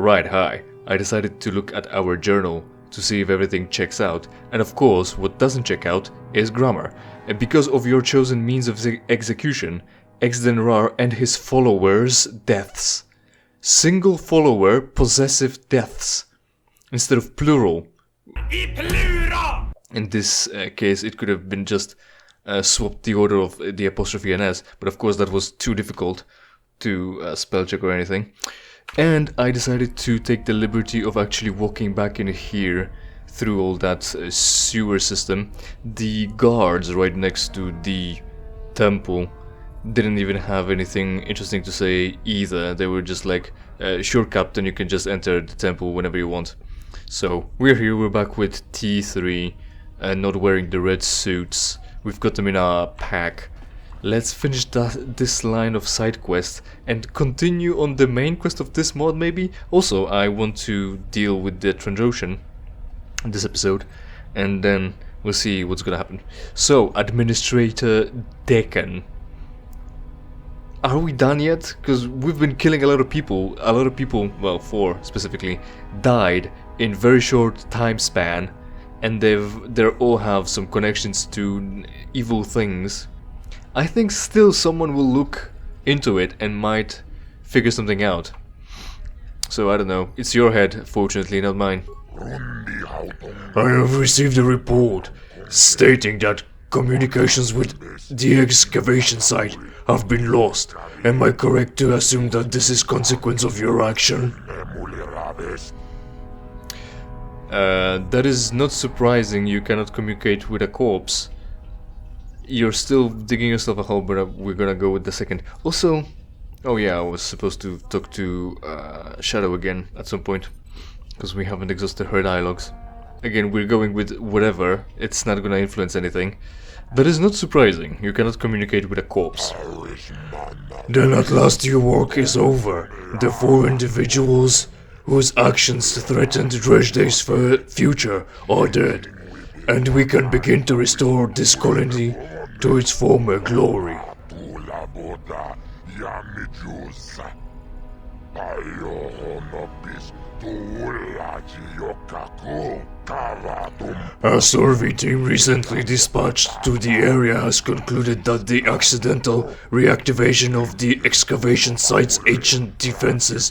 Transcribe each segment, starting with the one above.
Right, hi. I decided to look at our journal to see if everything checks out, and of course what doesn't check out is grammar. And because of your chosen means of execution, Exdenrar and his followers' deaths. Single follower possessive deaths instead of plural. In this case it could have been just swapped the order of the apostrophe and s, but of course that was too difficult to spell check or anything. And I decided to take the liberty of actually walking back in here through all that sewer system. The guards right next to the temple didn't even have anything interesting to say either. They were just like, sure captain, you can just enter the temple whenever you want. So we're here, we're back with T3, not wearing the red suits. We've got them in our pack. Let's finish this line of side quest and continue on the main quest of this mod maybe. Also, I want to deal with the Trandoshan in this episode, and then we'll see what's gonna happen. So, Administrator Dekan. Are we done yet? Because we've been killing a lot of people, well, 4 specifically, died in very short time span, and they all have some connections to evil things. I think still someone will look into it and might figure something out. So I don't know, it's your head, fortunately, not mine. I have received a report stating that communications with the excavation site have been lost. Am I correct to assume that this is consequence of your action? That is not surprising. You cannot communicate with a corpse. You're still digging yourself a hole, but we're gonna go with the second. Also, oh yeah, I was supposed to talk to Shadow again at some point, because we haven't exhausted her dialogues. Again, we're going with whatever, it's not gonna influence anything. That is not surprising, you cannot communicate with a corpse. Then at last your work is over. The 4 individuals whose actions threatened Dresday's future are dead, and we can begin to restore this colony to its former glory. A survey team recently dispatched to the area has concluded that the accidental reactivation of the excavation site's ancient defenses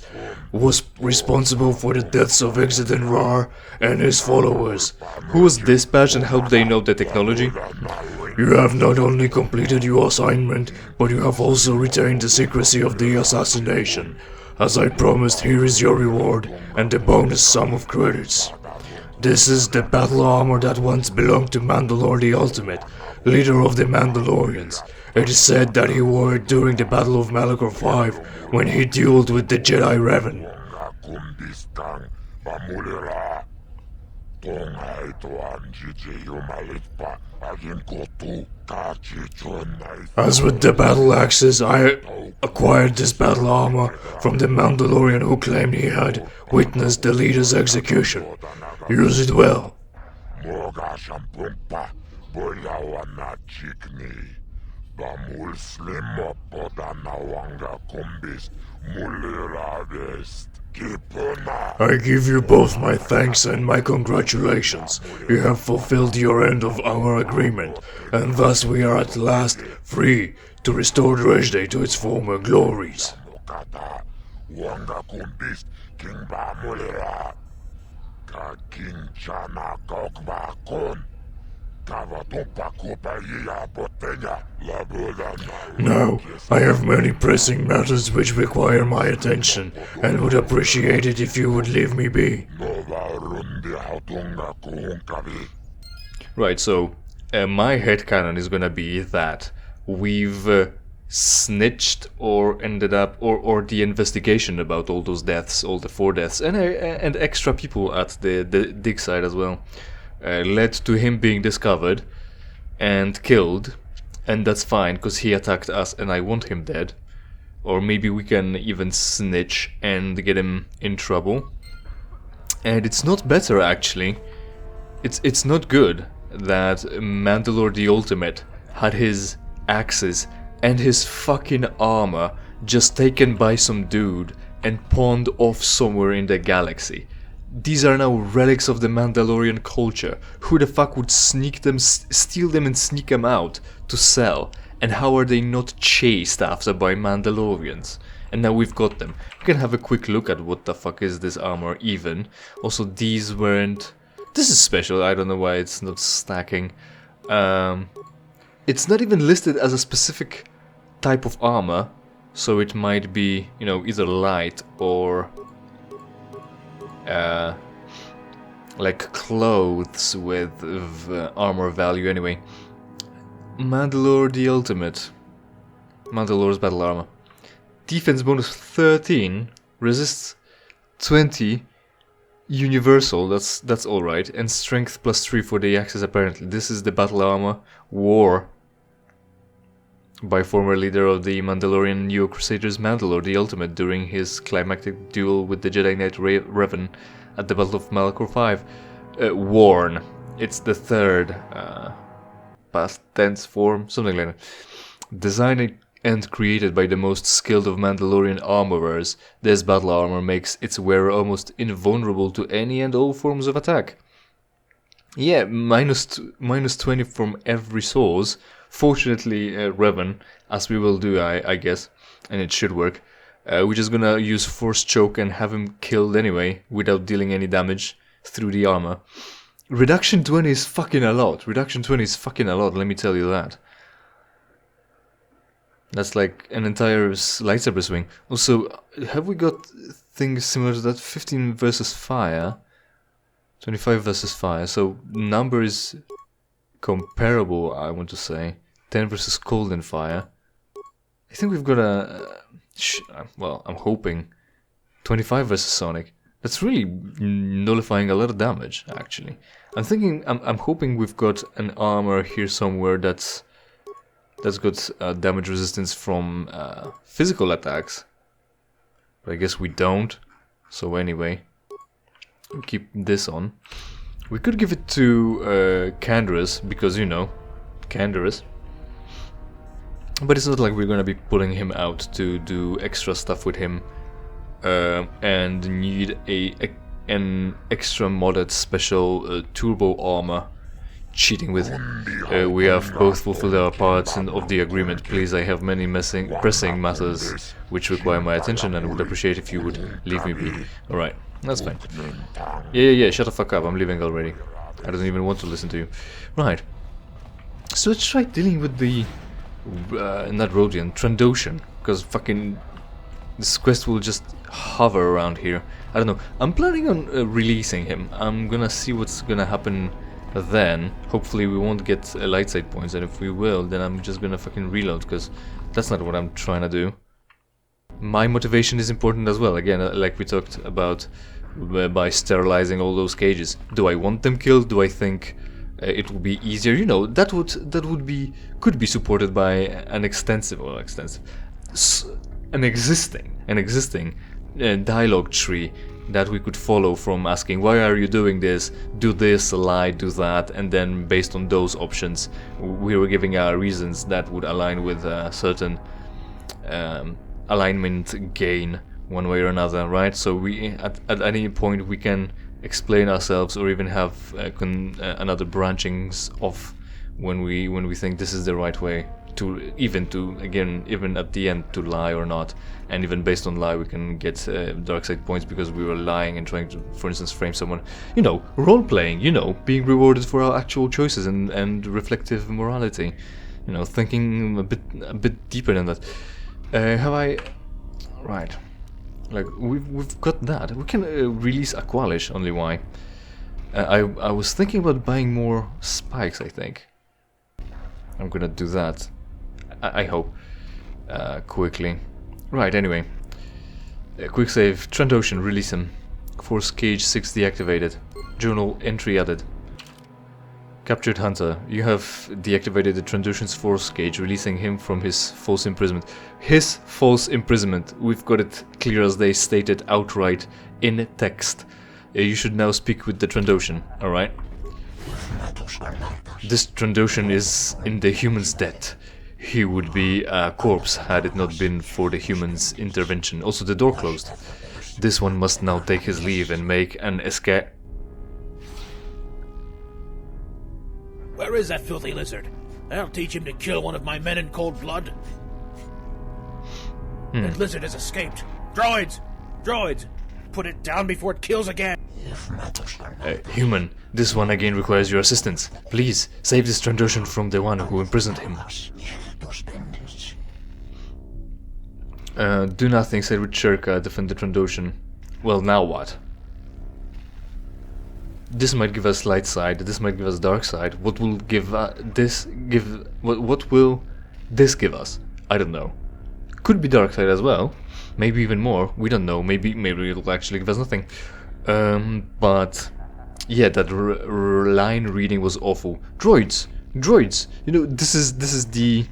was responsible for the deaths of Exdenrar and his followers. Who was dispatched and how they know the technology? You have not only completed your assignment, but you have also retained the secrecy of the assassination. As I promised, here is your reward and the bonus sum of credits. This is the battle armor that once belonged to Mandalore the Ultimate, leader of the Mandalorians. It is said that he wore it during the Battle of Malachor V, when he dueled with the Jedi Revan. As with the battle axes, I acquired this battle armor from the Mandalorian who claimed he had witnessed the leader's execution. Use it well. I give you both my thanks and my congratulations. You have fulfilled your end of our agreement, and thus we are at last free to restore Dresday to its former glories. Now, I have many pressing matters which require my attention, and would appreciate it if you would leave me be. Right, so my headcanon is gonna be that we've snitched or ended up, or the investigation about all those deaths, all the 4 deaths, and extra people at the dig site as well, led to him being discovered and killed, and that's fine because he attacked us and I want him dead. Or maybe we can even snitch and get him in trouble. And it's not better actually, it's not good that Mandalore the Ultimate had his axes and his fucking armor just taken by some dude and pawned off somewhere in the galaxy. These are now relics of the Mandalorian culture. Who the fuck would sneak them, steal them and sneak them out to sell? And how are they not chased after by Mandalorians? And now we've got them. We can have a quick look at what the fuck is this armor even. Also, these weren't... This is special, I don't know why it's not stacking. It's not even listed as a specific type of armor. So it might be, you know, either light or... like clothes with armor value anyway. Mandalore the Ultimate. Mandalore's battle armor. Defense bonus 13, resists 20, universal, that's alright, and strength plus 3 for the axis apparently. This is the battle armor wore by former leader of the Mandalorian Neo Crusaders Mandalore the Ultimate during his climactic duel with the Jedi Knight Revan at the Battle of Malachor 5. Worn. It's the third past tense form, something like that. Designed and created by the most skilled of Mandalorian armorers, this battle armor makes its wearer almost invulnerable to any and all forms of attack. Yeah, minus 20 from every source. Fortunately, Revan, as we will do, I guess, and it should work. We're just gonna use Force Choke and have him killed anyway, without dealing any damage through the armor. Reduction 20 is fucking a lot. Reduction 20 is fucking a lot, let me tell you that. That's like an entire lightsaber swing. Also, have we got things similar to that? 15 versus fire, 25 versus fire, so number is comparable, I want to say. 10 versus cold and fire. I think we've got a... well, I'm hoping 25 versus Sonic. That's really nullifying a lot of damage, actually. I'm hoping we've got an armor here somewhere that's got damage resistance from physical attacks. But I guess we don't. So anyway, we'll keep this on. We could give it to Canderous, because, you know, Canderous. But it's not like we're gonna be pulling him out to do extra stuff with him. And need an extra modded special turbo armor. Cheating with. We have both fulfilled our parts of the agreement. Please, I have many pressing matters which require my attention and would appreciate if you would leave me be. Alright, that's fine. Yeah, shut the fuck up, I'm leaving already. I don't even want to listen to you. Right. So let's try dealing with the... not Rodian, Trandoshan. Because fucking... this quest will just hover around here. I don't know. I'm planning on releasing him. I'm gonna see what's gonna happen then. Hopefully we won't get light side points, and if we will, then I'm just gonna fucking reload, because that's not what I'm trying to do. My motivation is important as well, again, like we talked about by sterilizing all those cages. Do I want them killed? Do I think it would be easier? You know, could be supported by an existing dialogue tree that we could follow, from asking why are you doing this, do this, lie, do that, and then based on those options we were giving our reasons that would align with a certain alignment gain one way or another, right? So we at any point we can explain ourselves, or even have another branchings of when we think this is the right way to even at the end to lie or not. And even based on lie we can get dark side points because we were lying and trying to, for instance, frame someone, you know, role playing, you know, being rewarded for our actual choices and reflective morality, you know, thinking a bit deeper than that. Have I... right, like we've got that. We can release Aqualish, only why I was thinking about buying more spikes. I think I'm gonna do that. I hope quickly. Right, anyway, quick save. Trandoshan, release him. Force cage 6 deactivated. Journal entry added. Captured Hunter, you have deactivated the Trandoshan's force cage, releasing him from his false imprisonment. His false imprisonment, we've got it clear as day, stated outright in text. You should now speak with the Trandoshan, alright? This Trandoshan is in the human's debt. he would be a corpse had it not been for the human's intervention. Also, the door closed. This one must now take his leave and make an escape. Where is that filthy lizard? I'll teach him to kill one of my men in cold blood. That lizard has escaped. Droids! Droids! Put it down before it kills again. Human, this one again requires your assistance. Please, save this Trandoshan from the one who imprisoned him. Do nothing, said with Shirka, defend the Trandoshan. Well, now what? This might give us light side, this might give us dark side. What will give what will this give us? I don't know. Could be dark side as well. Maybe even more. We don't know. Maybe it'll actually give us nothing. But yeah, that line reading was awful. Droids. You know, this is the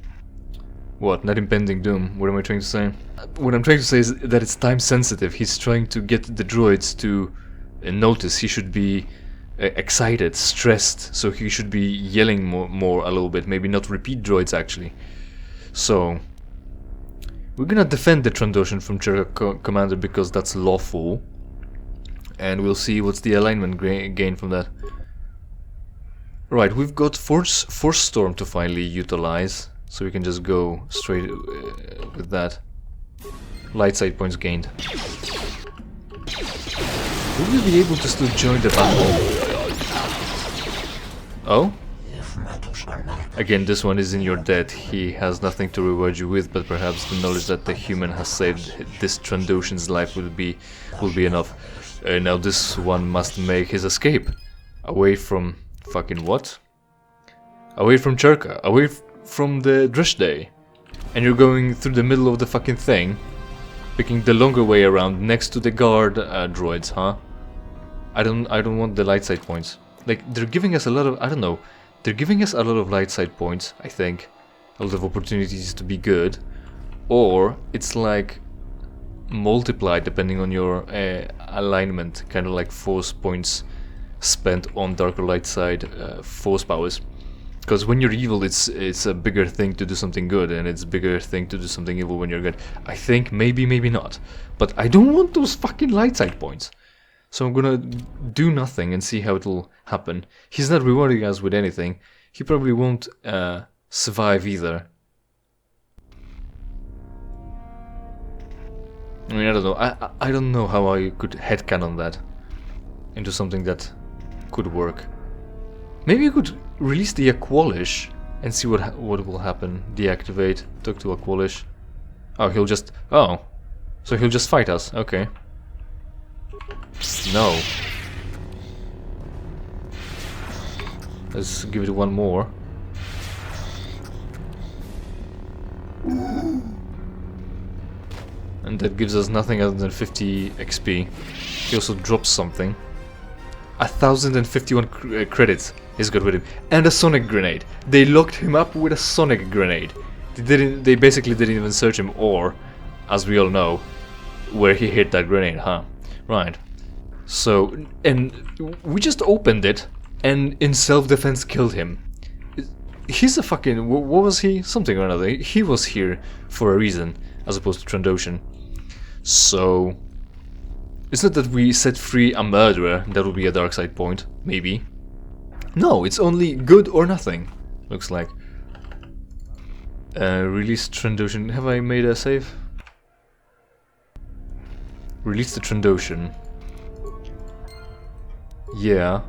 what? Not impending doom. What am I trying to say? What I'm trying to say is that it's time sensitive. He's trying to get the droids to notice. He should be excited, stressed. So he should be yelling more a little bit. Maybe not repeat droids actually. So we're gonna defend the Trandoshan from Chirka Commander because that's lawful. And we'll see what's the alignment gain from that. Right, we've got Force Storm to finally utilize. So we can just go straight with that. Light side points gained. Will we be able to still join the battle? Oh? Again, this one is in your debt. He has nothing to reward you with, but perhaps the knowledge that the human has saved this Trandoshan's life will be enough. Now this one must make his escape. Away from fucking what? Away from Chirka. Away from the Drish Day. And you're going through the middle of the fucking thing. Picking the longer way around next to the guard droids, huh? I don't want the light side points. Like, they're giving us a lot of, I don't know. They're giving us a lot of light side points, I think. A lot of opportunities to be good. Or it's like multiplied depending on your alignment, kind of like force points spent on dark or light side force powers. Because when you're evil, it's a bigger thing to do something good, and it's a bigger thing to do something evil when you're good. I think maybe not, but I don't want those fucking light side points. So I'm gonna do nothing and see how it'll happen. He's not rewarding us with anything. He probably won't survive either. I mean, I don't know. I don't know how I could headcanon that into something that could work. Maybe you could release the Aqualish and see what will happen. Deactivate. Talk to Aqualish. Oh, he'll just. Oh, so he'll just fight us. Okay. No. Let's give it one more. And that gives us nothing other than 50 XP. He also drops something. 1051 credits is good with him. And a sonic grenade. They locked him up with a sonic grenade. They basically didn't even search him, or, as we all know, where he hit that grenade, huh? Right. So, and we just opened it, and in self-defense killed him. He's a fucking... what was he? Something or another. He was here for a reason, as opposed to Trandoshan. So, it's not that we set free a murderer. That would be a dark side point, maybe. No, it's only good or nothing, looks like. Release Trandoshan. Have I made a save? Release the Trandoshan. Yeah.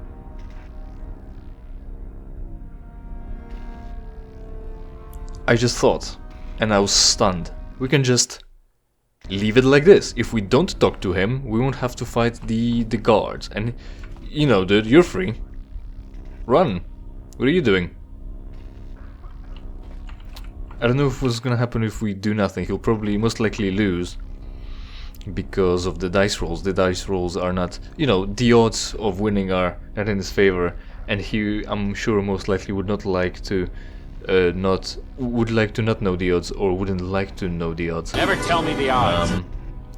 I just thought, and I was stunned. We can just leave it like this. If we don't talk to him, we won't have to fight the guards. And, you know, dude, you're free. Run. What are you doing? I don't know what's gonna happen if we do nothing. He'll probably most likely lose. Because of the dice rolls. The dice rolls are not, you know, the odds of winning are not in his favor, and he, I'm sure, most likely would not like to not know the odds, or wouldn't like to know the odds. Never tell me the odds.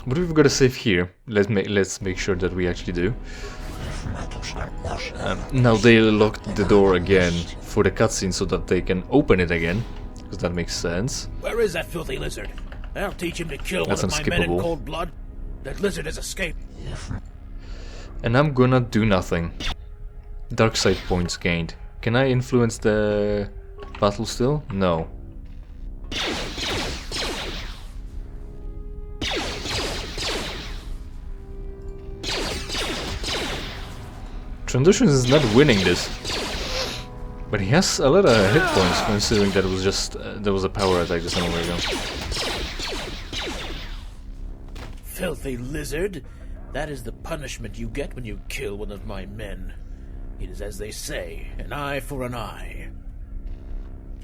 But we've got a save here. Let's make sure that we actually do. Now they locked the door again for the cutscene so that they can open it again. because that makes sense. Where is that filthy lizard? I'll teach him to kill That's one of my men in unskippable. cold blood. That lizard has escaped. And I'm gonna do nothing. Dark side points gained. Can I influence the battle still? No. Transitions is not winning this, but he has a lot of hit points considering that it was just there was a power attack just a moment ago. Filthy lizard! That is the punishment you get when you kill one of my men. It is as they say, an eye for an eye.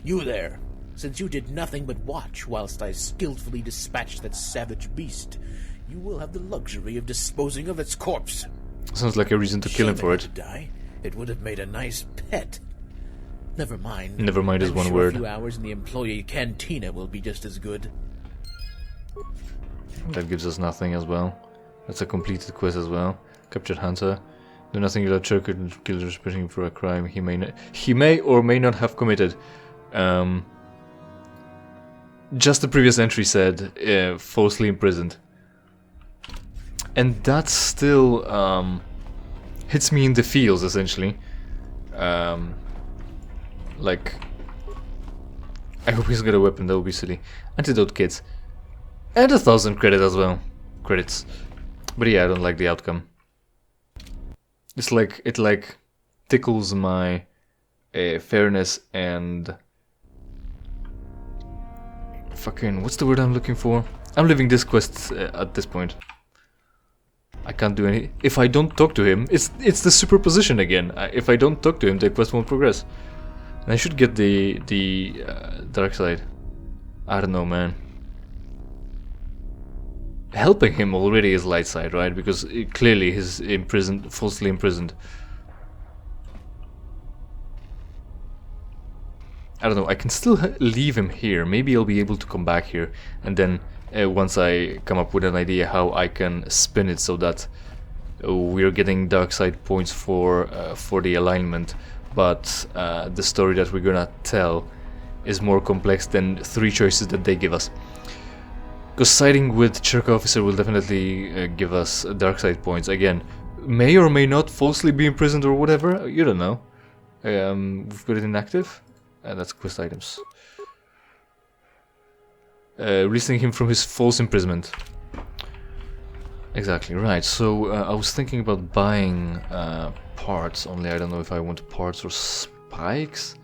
You there, since you did nothing but watch whilst I skillfully dispatched that savage beast, you will have the luxury of disposing of its corpse. Sounds like a reason to kill him for it. To die. It would have made a nice pet. Never mind. Never mind is I'm one sure word. A few hours in the employee cantina will be just as good. That gives us nothing as well. That's a completed quest as well. Captured Hunter. Do nothing without Church and killers pushing for a crime he may or may not have committed. Just the previous entry said falsely imprisoned. And that still hits me in the feels, essentially. Like, I hope he's got a weapon, that would be silly. Antidote kits. And 1,000 credit as well. Credits. But yeah, I don't like the outcome. It's like, it like tickles my fairness and... Fucking, what's the word I'm looking for? I'm leaving this quest at this point. I can't do any. If I don't talk to him, it's the superposition again. If I don't talk to him, the quest won't progress. And I should get the dark side. I don't know, man. Helping him already is light side, right? Because clearly he's imprisoned, falsely imprisoned. I don't know. I can still leave him here. Maybe I'll be able to come back here, and then. Once I come up with an idea how I can spin it so that we're getting dark side points for the alignment, but the story that we're gonna tell is more complex than 3 choices that they give us. Because siding with Church Officer will definitely give us dark side points. Again, may or may not falsely be imprisoned or whatever, you don't know. We've got it inactive. That's quest items. Releasing him from his false imprisonment. Exactly, right. So I was thinking about buying parts, only I don't know if I want parts or spikes.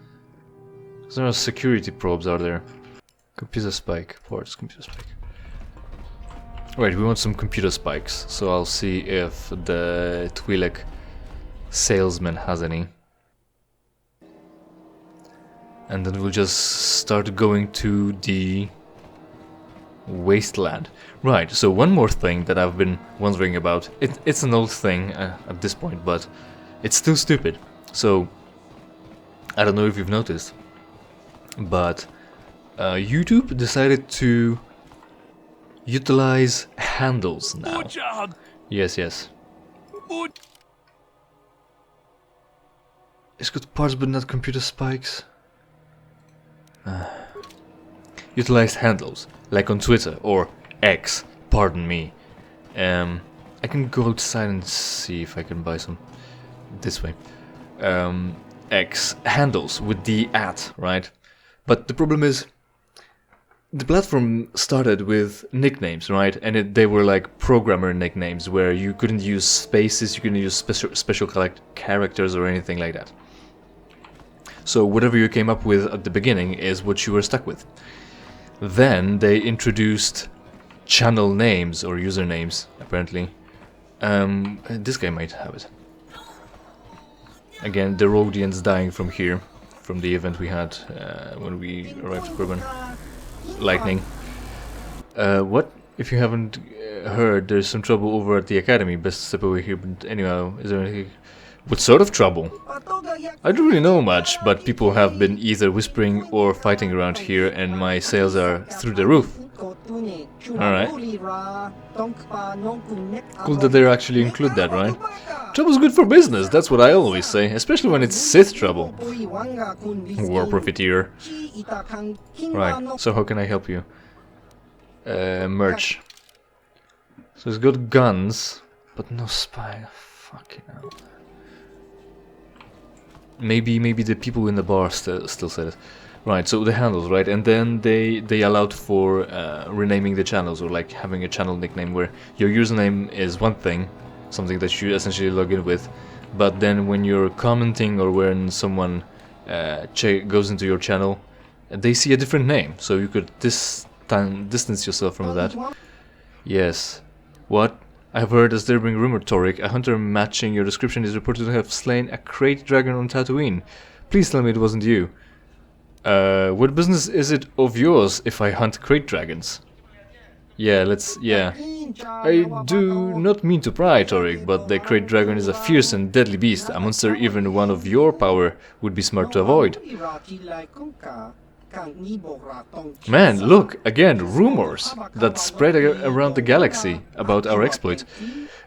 There are security probes, are there? Computer spike, parts, computer spike. Right, we want some computer spikes, so I'll see if the twi'lek salesman has any. And then we'll just start going to the wasteland. Right, so one more thing that I've been wondering about. It's an old thing at this point, but it's still stupid. So, I don't know if you've noticed, but YouTube decided to utilize handles now. Yes. It's got parts but not computer spikes. Utilized handles, like on Twitter or X, pardon me. I can go outside and see if I can buy some this way. X handles with the @ right? But the problem is, the platform started with nicknames, right? And they were like programmer nicknames where you couldn't use spaces, you couldn't use special characters or anything like that. So whatever you came up with at the beginning is what you were stuck with. Then they introduced channel names or usernames, apparently. This guy might have it. Again, the Rhodians dying from here, from the event we had when we arrived at Korriban. Lightning. What? If you haven't heard, there's some trouble over at the academy. Best step away here, but anyhow, is there anything... What sort of trouble? I don't really know much, but people have been either whispering or fighting around here, and my sales are through the roof. Alright. Cool that they actually include that, right? Trouble's good for business, that's what I always say, especially when it's Sith trouble. War profiteer. Right, so how can I help you? Merch. So he's got guns, but no spy. Fucking hell. Maybe the people in the bar still said it. Right, so the handles, right? And then they allowed for renaming the channels, or like having a channel nickname where your username is one thing, something that you essentially log in with, but then when you're commenting or when someone goes into your channel, they see a different name, so you could distance yourself from that. Yes. What? I've heard a disturbing rumor, Torik. A hunter matching your description is reported to have slain a great dragon on Tatooine. Please tell me it wasn't you. What business is it of yours if I hunt great dragons? Yeah, I do not mean to pry, Torik, but the great dragon is a fierce and deadly beast, a monster even one of your power would be smart to avoid. Man, look, again, rumors that spread around the galaxy about our exploit.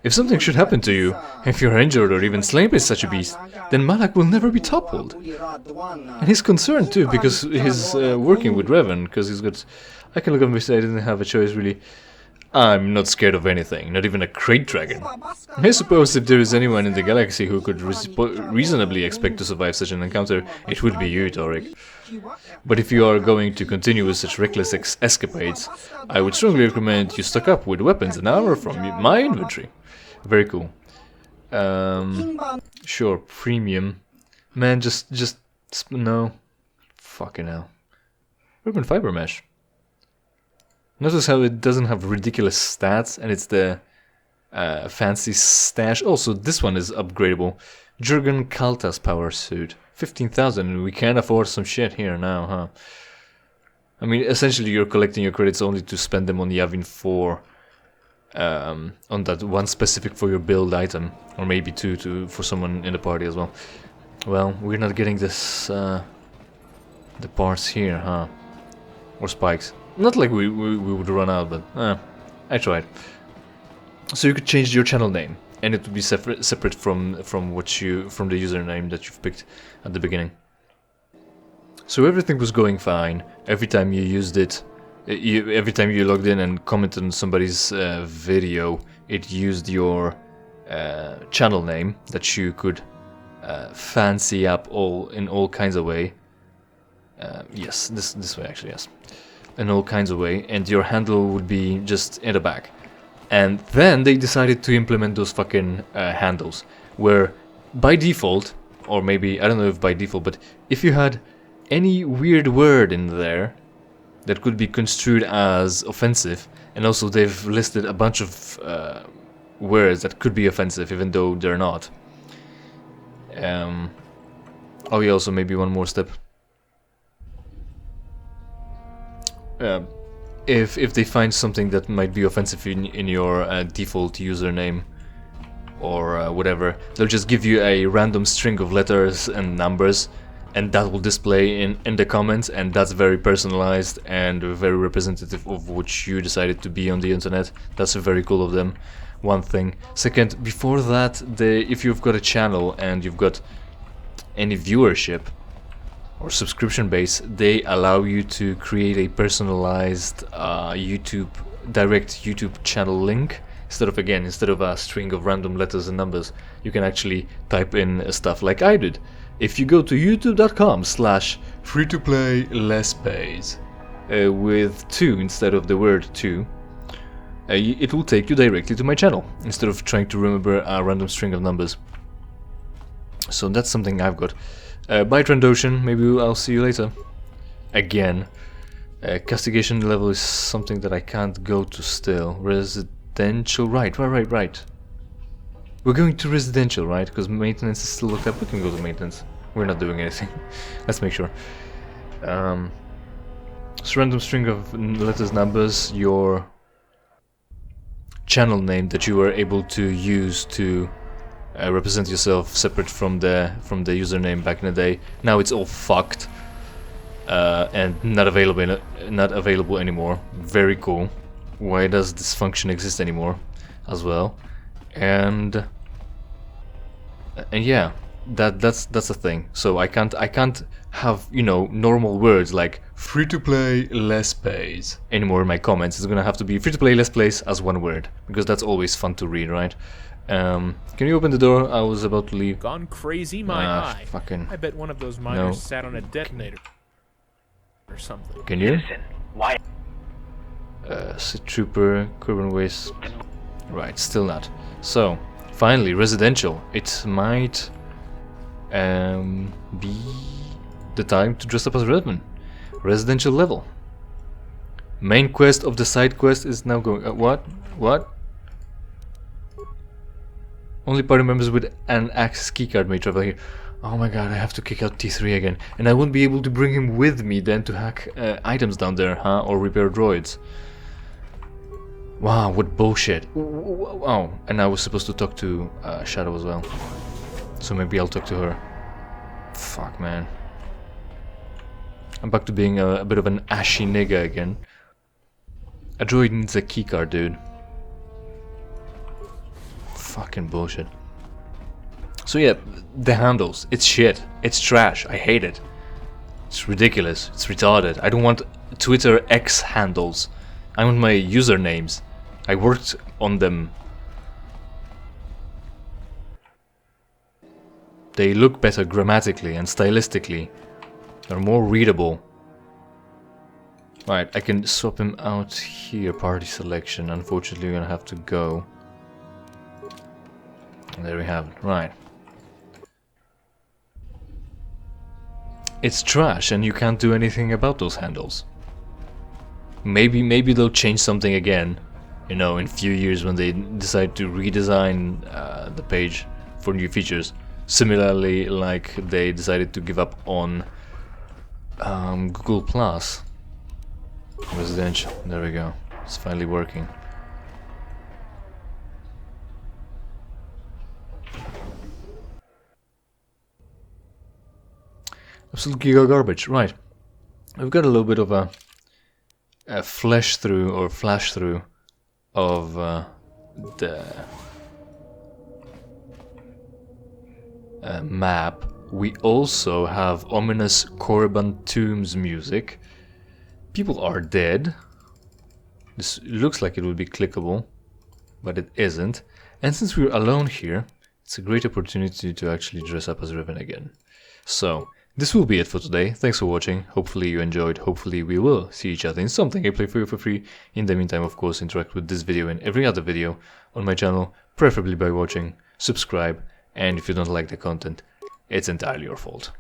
If something should happen to you, if you're injured or even slain by such a beast, then Malak will never be toppled. And he's concerned too, because he's working with Revan, because he's got... I can look at him and say I didn't have a choice, really. I'm not scared of anything, not even a great dragon. I suppose if there is anyone in the galaxy who could reasonably expect to survive such an encounter, it would be you, Torik. But if you are going to continue with such reckless escapades, I would strongly recommend you stock up with weapons and armor from my inventory. Very cool. Sure, premium. Man, just no. Fucking hell. Urban fiber mesh. Notice how it doesn't have ridiculous stats, and it's the fancy stash. Also, this one is upgradable. Jurgen Kaltas power suit. 15,000, and we can afford some shit here now, huh? I mean, essentially you're collecting your credits only to spend them on Yavin 4. On that one specific for your build item. Or maybe two for someone in the party as well. Well, we're not getting this... the parts here, huh? Or spikes. Not like we would run out, but I tried. So you could change your channel name, and it would be separate from the username that you've picked at the beginning. So everything was going fine. Every time you used it, every time you logged in and commented on somebody's video, it used your channel name that you could fancy up in all kinds of way. Yes, this way actually, yes. In all kinds of way, and your handle would be just in the back. And then they decided to implement those fucking handles, where by default, or maybe, I don't know if by default, but if you had any weird word in there that could be construed as offensive, and also they've listed a bunch of words that could be offensive even though they're not. Oh yeah, also maybe one more step. If they find something that might be offensive in your default username or whatever, they'll just give you a random string of letters and numbers, and that will display in the comments, and that's very personalized and very representative of what you decided to be on the internet. That's very cool of them. One thing. Second, before that, if you've got a channel and you've got any viewership or subscription base, they allow you to create a personalized direct YouTube channel link. Instead of a string of random letters and numbers, you can actually type in stuff like I did. If you go to youtube.com/free-to-play-letsplays with 2 instead of the word 2, it will take you directly to my channel instead of trying to remember a random string of numbers. So that's something I've got. Bye Trandoshan, maybe I'll see you later. Again. Castigation level is something that I can't go to still. Residential, right. We're going to residential, right? Because maintenance is still locked up. We can go to maintenance. We're not doing anything. Let's make sure. It's a random string of letters, numbers, your channel name that you were able to use to represent yourself separate from the username back in the day. Now it's all fucked and not available anymore. Very cool. Why does this function exist anymore as well? And And yeah, that's a thing. So I can't have, you know, normal words like free to play less plays anymore in my comments. It's gonna have to be free to play less plays as one word, because that's always fun to read, right? Can you open the door? I was about to leave. Gone crazy, my eye. Fucking. I bet one of those miners sat on a detonator or something. Can you? Listen, why? Sith Trooper, Korriban Wastelands. Right, still not. So, finally, residential. It might be the time to dress up as Revan. Residential level. Main quest of the side quest is now going. What? What? Only party members with an access keycard may travel here. Oh my god, I have to kick out T3 again. And I won't be able to bring him with me then to hack items down there, huh? Or repair droids. Wow, what bullshit. Oh, and I was supposed to talk to Shadow as well. So maybe I'll talk to her. Fuck, man. I'm back to being a bit of an ashy nigga again. A droid needs a keycard, dude. Fucking bullshit. So yeah, the handles. It's shit. It's trash. I hate it. It's ridiculous. It's retarded. I don't want Twitter X handles. I want my usernames. I worked on them. They look better grammatically and stylistically. They're more readable. Right, I can swap him out here. Party selection. Unfortunately, we're gonna have to go. And there we have it. Right. It's trash, and you can't do anything about those handles. Maybe they'll change something again, you know, in a few years when they decide to redesign the page for new features. Similarly, like they decided to give up on Google Plus residential. There we go. It's finally working. Absolutely garbage. Right. We've got a little bit of a flash through of the map. We also have ominous Korriban tombs music. People are dead. This looks like it would be clickable, but it isn't. And since we're alone here, it's a great opportunity to actually dress up as Revan again. So, this will be it for today. Thanks for watching. Hopefully you enjoyed. Hopefully we will see each other in something I play for you for free. In the meantime, of course, interact with this video and every other video on my channel, preferably by watching, subscribe, and if you don't like the content, it's entirely your fault.